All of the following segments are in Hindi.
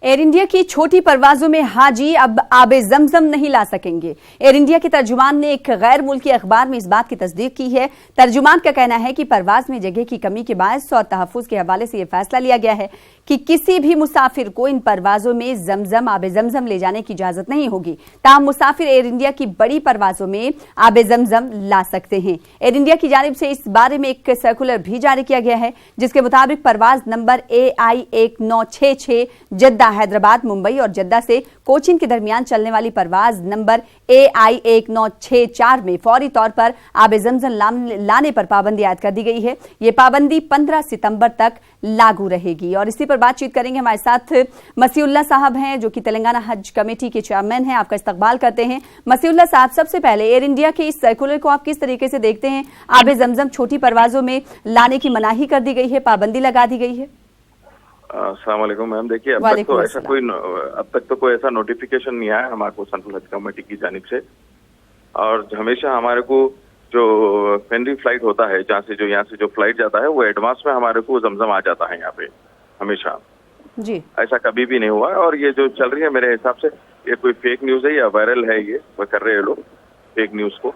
एयर इंडिया की छोटी परवाजों में हाजी अब आबे जमजम नहीं ला सकेंगे। एयर इंडिया के तर्जुमान ने एक गैर मुल्की अखबार में इस बात की तस्दीक की है। तर्जुमान का कहना है कि परवाज में जगह की कमी के बायस और तहफ्फुज के हवाले से यह फैसला लिया गया है कि किसी भी मुसाफिर को इन परवाजों में जमजम आबे जमजम ले जाने की इजाजत नहीं होगी। ताहम मुसाफिर एयर इंडिया की बड़ी परवाजों में आबे जमजम ला सकते हैं। एयर इंडिया की जानिब से इस बारे में एक सर्कुलर भी जारी किया गया है, जिसके मुताबिक परवाज नंबर AI 1966 जद्दा हैदराबाद, मुंबई और जद्दा से कोचीन के दरमियान चलने वाली परवाज नंबर AI 1964 में फौरी तौर पर आबे जमजम लाने पर पाबंदी आयद कर दी गई है। ये पाबंदी 15 सितंबर तक लागू रहेगी। और इसी पर बातचीत करेंगे, हमारे साथ मसीउल्लाह साहब हैं जो कि तेलंगाना हज कमेटी के चेयरमैन हैं। आपका इस्तकबाल करते हैं मसीउल्लाह साहब। सबसे पहले एयर इंडिया के इस सर्कुलर को आप किस तरीके से देखते हैं? आबे जमजम छोटी परवाजों में लाने की मनाही कर दी गई है, पाबंदी लगा दी गई है। अस्सलाम वालेकुम मैम। देखिए, अब तक तो कोई ऐसा नोटिफिकेशन नहीं आया हमारे को सेंट्रल हज कमेटी की जानिब से। और हमेशा हमारे को जो पेनरी फ्लाइट होता है, यहाँ से जो फ्लाइट जाता है, वो एडवांस में हमारे को जमजम आ जाता है यहाँ पे हमेशा जी। ऐसा कभी भी नहीं हुआ। और ये जो चल रही है मेरे हिसाब से ये कोई फेक न्यूज है या वायरल है, ये वो कर रहे हैं लोग फेक न्यूज को।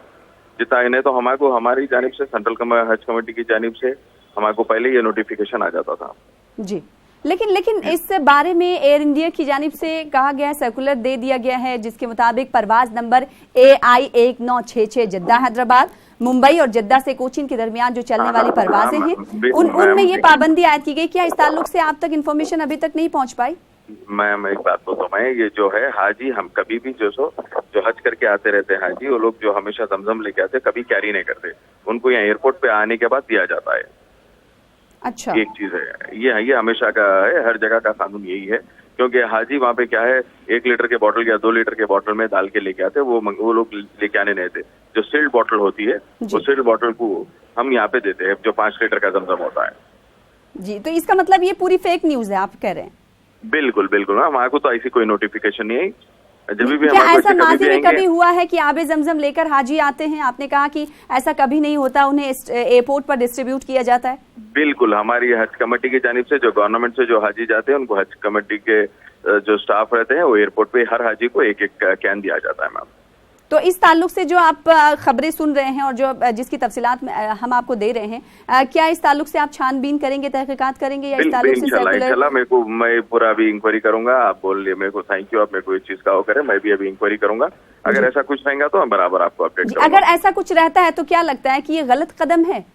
जितना इन्हें तो हमारे को हमारी जानिब से सेंट्रल हज कमेटी की जानिब से हमारे को पहले ये नोटिफिकेशन आ जाता था जी। लेकिन इस बारे में एयर इंडिया की जानिब से कहा गया है, सर्कुलर दे दिया गया है, जिसके मुताबिक परवाज नंबर AI 1966 जद्दा हैदराबाद, मुंबई और जद्दा से कोचीन के दरमियान जो चलने वाली परवाजें हैं उनमें ये पाबंदी आयद की गई। क्या इस ताल्लुक से आप तक इन्फॉर्मेशन अभी तक नहीं पहुंच पाई? मैम एक बात तो मैं ये जो है हाजी, हम कभी भी जो हज करके आते रहते हैं हाजी, वो लोग जो हमेशा जमजम लेके आते कभी कैरी नहीं करते, उनको यहाँ एयरपोर्ट पे आने के बाद दिया जाता है। अच्छा, एक चीज है ये हमेशा का है, हर जगह का कानून यही है। क्योंकि हाजी वहाँ पे क्या है, 1 लीटर के बॉटल या 2 लीटर के बॉटल में डाल के लेके आते, वो लोग लेके आने नहीं थे। जो सील्ड बॉटल होती है वो सील्ड बॉटल को हम यहाँ पे देते हैं, जो 5 लीटर का जमजम होता है जी। तो इसका मतलब ये पूरी फेक न्यूज है, आप कह रहे हैं? बिल्कुल बिल्कुल। हमारे को तो ऐसी कोई नोटिफिकेशन नहीं है। जब भी क्या ऐसा माजी में कभी हुआ है कि आबे जमजम लेकर हाजी आते हैं? आपने कहा कि ऐसा कभी नहीं होता, उन्हें एयरपोर्ट पर डिस्ट्रीब्यूट किया जाता है। बिल्कुल, हमारी हज कमेटी की जानिब से जो गवर्नमेंट से जो हाजी जाते हैं उनको हज कमेटी के जो स्टाफ रहते हैं वो एयरपोर्ट पे हर हाजी को एक कैन दिया जाता है मैम। तो इस ताल्लुक से जो आप खबरें सुन रहे हैं और जो जिसकी तफसीलात हम आपको दे रहे हैं, क्या इस ताल्लुक से आप छानबीन करेंगे, तहकीकात करेंगे या इस ताल्लुक से इंशाल्लाह मैं पूरा अभी इंक्वायरी करूंगा। आप बोल लिए मेरे को, थैंक यू, आप मेरे को इस चीज का वो करें, मैं भी अभी इंक्वायरी करूंगा। अगर ऐसा कुछ रहेगा तो हम बराबर आपको अपडेट करूंगा। अगर ऐसा कुछ रहता है तो क्या लगता है कि ये गलत कदम है?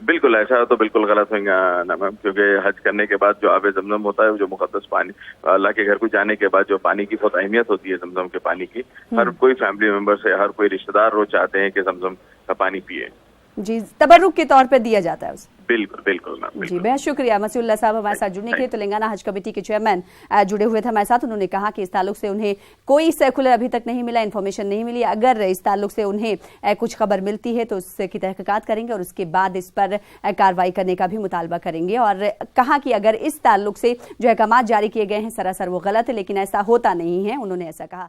बिल्कुल, ऐसा तो बिल्कुल गलत होगा ना मैम, क्योंकि हज करने के बाद जो आबे जमजम होता है, जो मुकद्दस पानी, अल्लाह के घर को जाने के बाद जो पानी की बहुत अहमियत होती है जमजम के पानी की, हर कोई फैमिली मेंबर से हर कोई रिश्तेदार वो चाहते हैं कि जमजम का पानी पिए जी, तबर्रुक के तौर पे दिया जाता है उसे। बिल्कुल बिल्कुल मैम जी। बेहद शुक्रिया मसीउल्लाह साहब हमारे साथ जुड़ने के। तेलंगाना हज कमेटी के चेयरमैन जुड़े हुए थे हमारे साथ। उन्होंने कहा कि इस ताल्लुक से उन्हें कोई सर्कुलर अभी तक नहीं मिला, इन्फॉर्मेशन नहीं मिली। अगर इस ताल्लुक से उन्हें कुछ खबर मिलती है तो उसकी तहकीकात करेंगे और उसके बाद इस पर कार्रवाई करने का भी मुतालबा करेंगे। और कहा कि अगर इस ताल्लुक से जो अहकामात जारी किए गए हैं सरासर वो गलत है, लेकिन ऐसा होता नहीं है, उन्होंने ऐसा कहा।